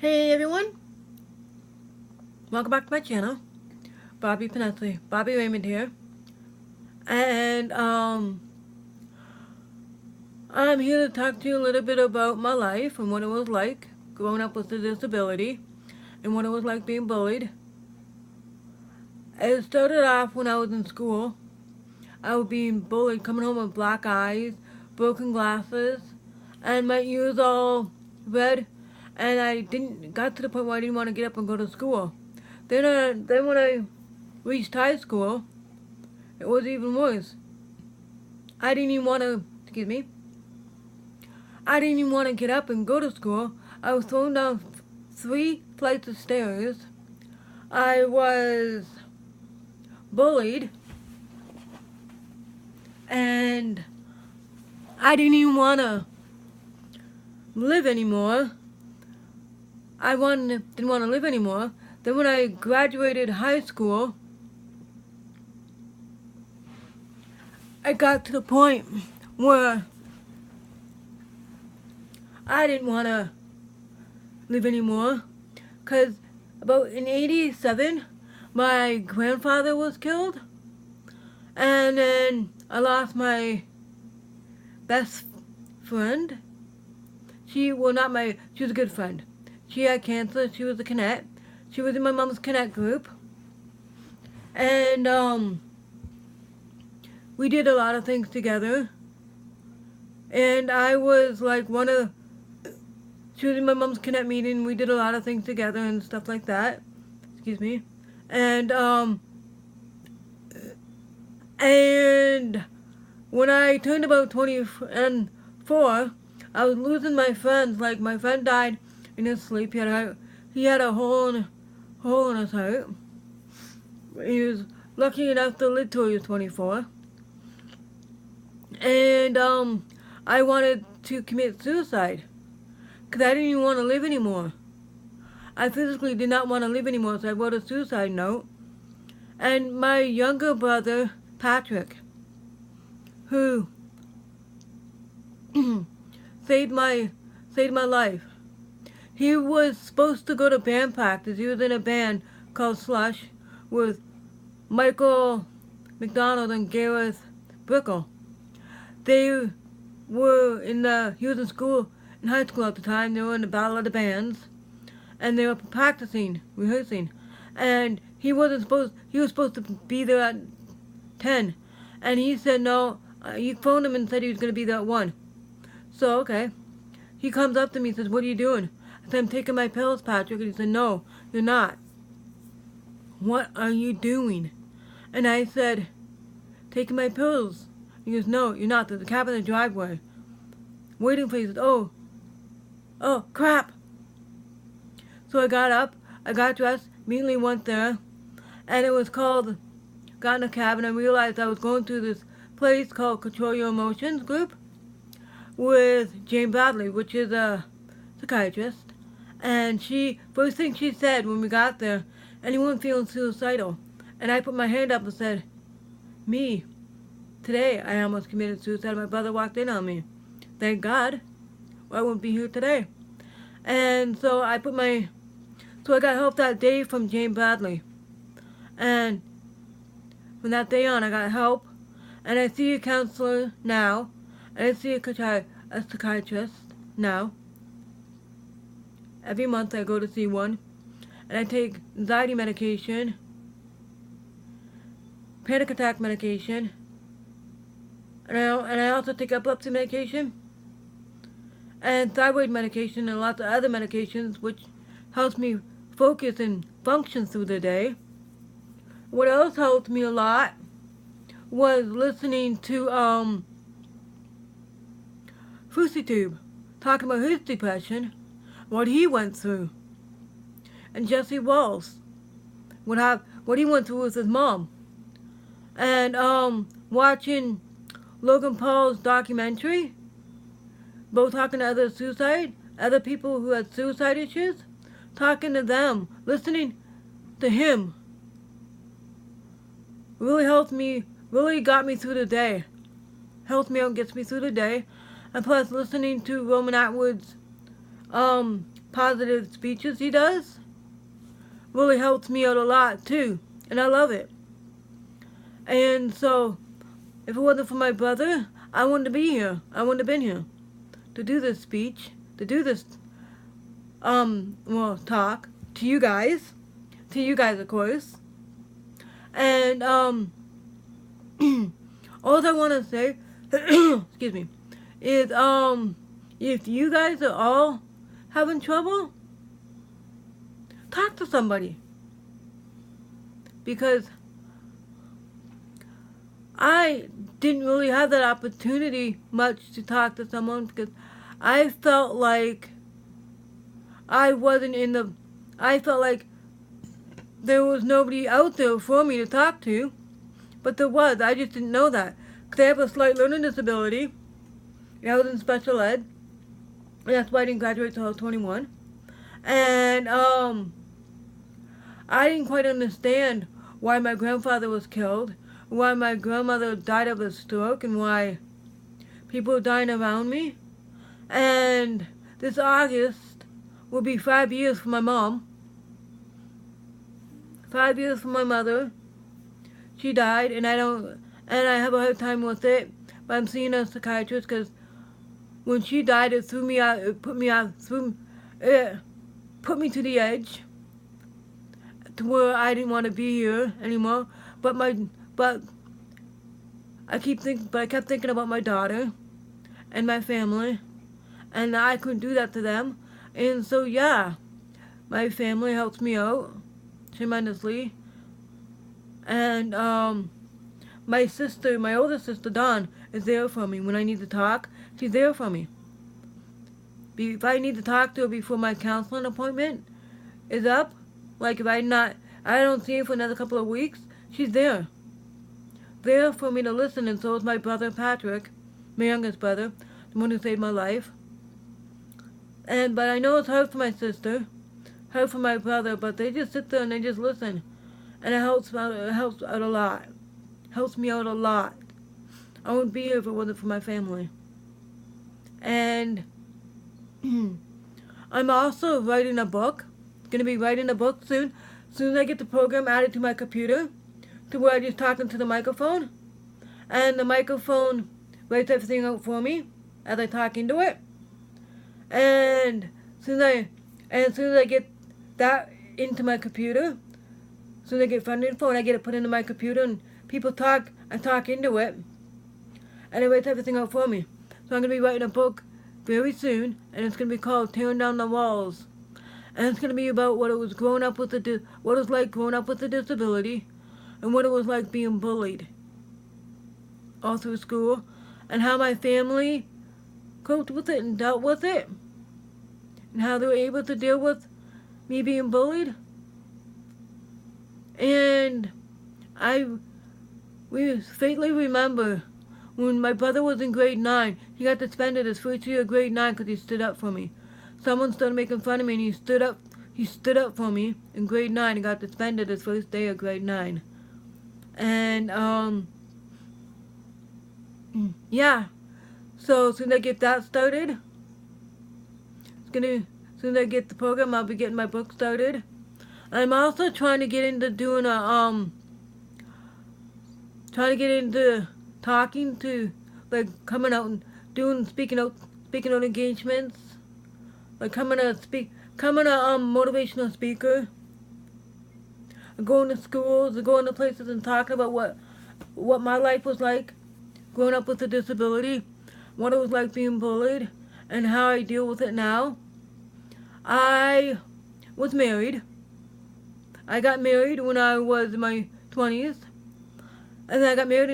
Hey everyone, welcome back to my channel. Bobby Raymond here. And I'm here to talk to you a little bit about my life and what it was like growing up with a disability and what it was like being bullied. It started off when I was in school. I was being bullied, coming home with black eyes, broken glasses, and my ears all red, and I got to the point where I didn't want to get up and go to school. Then when I reached high school, it was even worse. I didn't even want to, I didn't even want to get up and go to school. I was thrown down 3 flights of stairs. I was bullied, and I didn't even want to live anymore. Didn't want to live anymore. Then when I graduated high school, I got to the point where I didn't want to live anymore. Because in 87, my grandfather was killed. And then I lost my best friend. She was a good friend. She had cancer. She was a cadet. She was in my mom's cadet group. And we did a lot of things together. And I was like she was in my mom's cadet meeting. We did a lot of things together and stuff like that. And when I turned about 24, I was losing my friends. Like, my friend died in his sleep. He had a hole in his heart. He was lucky enough to live till he was 24. And I wanted to commit suicide because I didn't even want to live anymore. I physically did not want to live anymore, so I wrote a suicide note. And my younger brother, Patrick, who saved my life. He was supposed to go to band practice. He was in a band called Slush with Michael McDonald and Gareth Brickle. He was in high school at the time. They were in the Battle of the Bands, and they were practicing, rehearsing. And he was supposed to be there at 10, and he said no. He phoned him and said he was going to be there at 1. So, okay. He comes up to me and says, "What are you doing?" I said, "I'm taking my pills, Patrick." And he said, "No, you're not." "What are you doing?" And I said, "Taking my pills." He goes, "No, you're not. There's a cab in the driveway waiting for you." He said, oh, crap. So I got up, I got dressed, immediately went there, and got in a cab, and I realized I was going to this place called Control Your Emotions group with Jane Bradley, which is a psychiatrist. And first thing she said when we got there, "Anyone feeling suicidal?" And I put my hand up and said, "Me. Today I almost committed suicide. My brother walked in on me. Thank God, or I wouldn't be here today." And so I got help that day from Jane Bradley. And from that day on, I got help. And I see a counselor now. And I see a psychiatrist now. Every month I go to see one. And I take anxiety medication, panic attack medication, and I also take epilepsy medication, and thyroid medication, and lots of other medications, which helps me focus and function through the day. What else helped me a lot was listening to Fruity Tube talking about his depression, what he went through, and Jesse Walls, what he went through with his mom, and watching Logan Paul's documentary, both talking to other people who had suicide issues, talking to them, listening to him, really helped me, really got me through the day. Helps me out, gets me through the day. And plus listening to Roman Atwood's positive speeches he does really helps me out a lot too, and I love it. And so, if it wasn't for my brother, I wouldn't be here. I wouldn't have been here to do this speech, to do this, talk to you guys, of course. And, all I want to say, excuse me, is, if you guys are all having trouble, talk to somebody. Because I didn't really have that opportunity much to talk to someone because I felt like I felt like there was nobody out there for me to talk to, but there was. I just didn't know that. Because I have a slight learning disability, and I was in special ed, and that's why I didn't graduate until I was 21. And, I didn't quite understand why my grandfather was killed, why my grandmother died of a stroke, and why people were dying around me. And this August will be 5 years for my mom. 5 years for my mother. She died, and I have a hard time with it. But I'm seeing a psychiatrist because when she died, it threw me out. It put me to the edge, to where I didn't want to be here anymore. But I kept thinking about my daughter and my family, and I couldn't do that to them. And so yeah, my family helps me out tremendously. And my older sister Dawn, is there for me when I need to talk. She's there for me. If I need to talk to her before my counseling appointment is up, like if I don't see her for another couple of weeks, she's there for me to listen. And so is my brother Patrick, my youngest brother, the one who saved my life. But I know it's hard for my sister, hard for my brother, but they just sit there and they just listen. And it helps out a lot. Helps me out a lot. I wouldn't be here if it wasn't for my family. And I'm also writing a book. Gonna be writing a book soon. As soon as I get the program added to my computer, to where I just talk into the microphone, and the microphone writes everything out for me as I talk into it. And as soon as I get that into my computer, as soon as I get funding for it, I get it put into my computer, and people talk, I talk into it, and it writes everything out for me. So I'm going to be writing a book very soon, and it's going to be called Tearing Down the Walls. And it's going to be about what it was growing up with what it was like growing up with a disability, and what it was like being bullied all through school, and how my family coped with it and dealt with it, and how they were able to deal with me being bullied. And we faintly remember when my brother was in grade 9, he got suspended his first year of grade 9 because he stood up for me. Someone started making fun of me, and he stood up for me in grade 9 and got suspended his first day of grade 9. And, yeah. So as soon as I get that started, as soon as I get the program, I'll be getting my book started. I'm also trying to get into doing talking to, like, coming out and speaking out engagements, like coming a motivational speaker, going to schools, going to places and talking about what my life was like growing up with a disability, what it was like being bullied, and how I deal with it now. I was married. I got married when I was in my 20s, and then I got married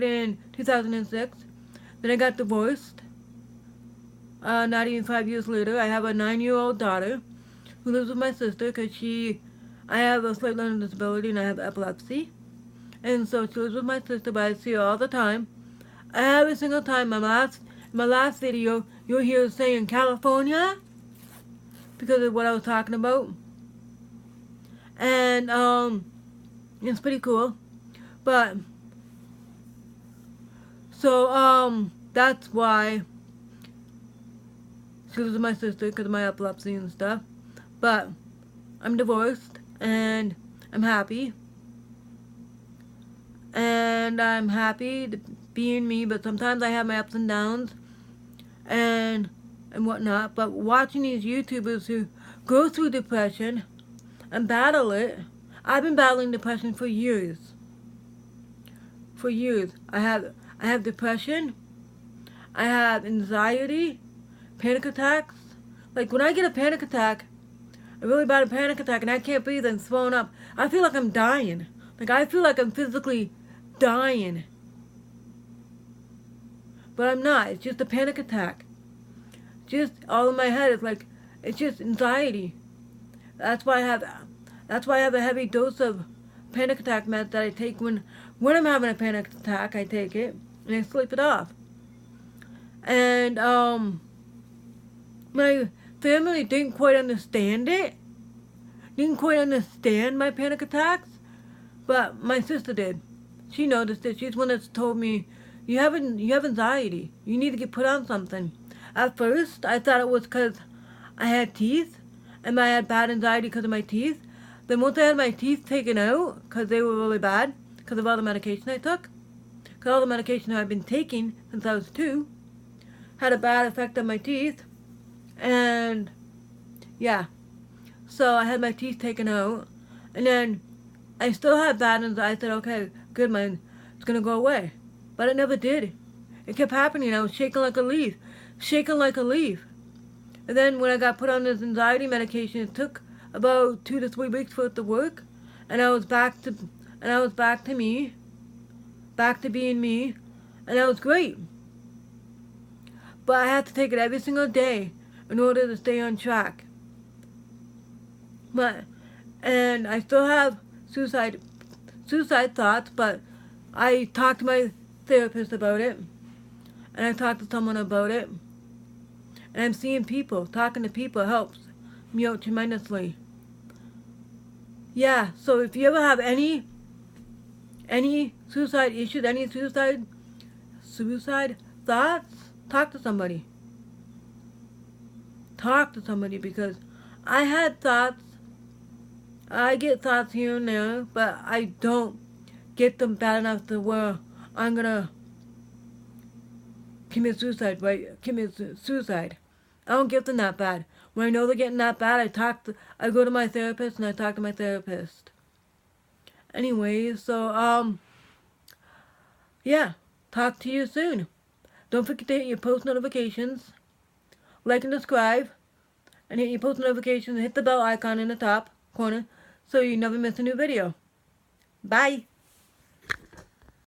in 2006. Then I got divorced. Not even 5 years later, I have a 9-year-old daughter who lives with my sister because I have a slight learning disability and I have epilepsy. And so she lives with my sister, but I see her all the time. Every single time. My last video, you'll hear her saying California because of what I was talking about. And it's pretty cool. But so that's why She lives with my sister because of my epilepsy and stuff. But I'm divorced and I'm happy. And I'm happy to being me, but sometimes I have my ups and downs and whatnot. But watching these YouTubers who go through depression and battle it, I've been battling depression for years. For years. I have depression. I have anxiety, panic attacks. Like when I get a panic attack, a really bad panic attack, and I can't breathe and thrown up, I feel like I'm dying. Like I feel like I'm physically dying. But I'm not. It's just a panic attack. Just all in my head. It's just anxiety. That's why I have a heavy dose of panic attack meds that I take when I'm having a panic attack. I take it and I sleep it off. And my family didn't quite understand it. Didn't quite understand my panic attacks, but my sister did. She noticed it. She's the one that's told me, you have anxiety. You need to get put on something. At first, I thought it was because I had teeth, and I had bad anxiety because of my teeth. Then once I had my teeth taken out, because they were really bad, because of all the medication I took, because all the medication I've been taking since I was 2, had a bad effect on my teeth, and yeah. So I had my teeth taken out, and then I still had bad anxiety. I said, okay, good, it's going to go away. But it never did. It kept happening. I was shaking like a leaf. Shaking like a leaf. And then when I got put on this anxiety medication, it took about 2 to 3 weeks for it to work. And I was back to me. Back to being me. And that was great. But I had to take it every single day in order to stay on track. And I still have suicide thoughts, but I talked to my therapist about it, and I talked to someone about it, and I'm seeing people. Talking to people helps me out tremendously. Yeah, so if you ever have any suicide issues, any suicide thoughts, talk to somebody. Talk to somebody, because I had thoughts. I get thoughts here and there, but I don't get them bad enough to where I'm gonna commit suicide. I don't get them that bad. When I know they're getting that bad, I go to my therapist and I talk to my therapist. Anyway, so yeah, talk to you soon. Don't forget to hit your post notifications, like and subscribe, and hit your post notifications and hit the bell icon in the top corner so you never miss a new video. Bye.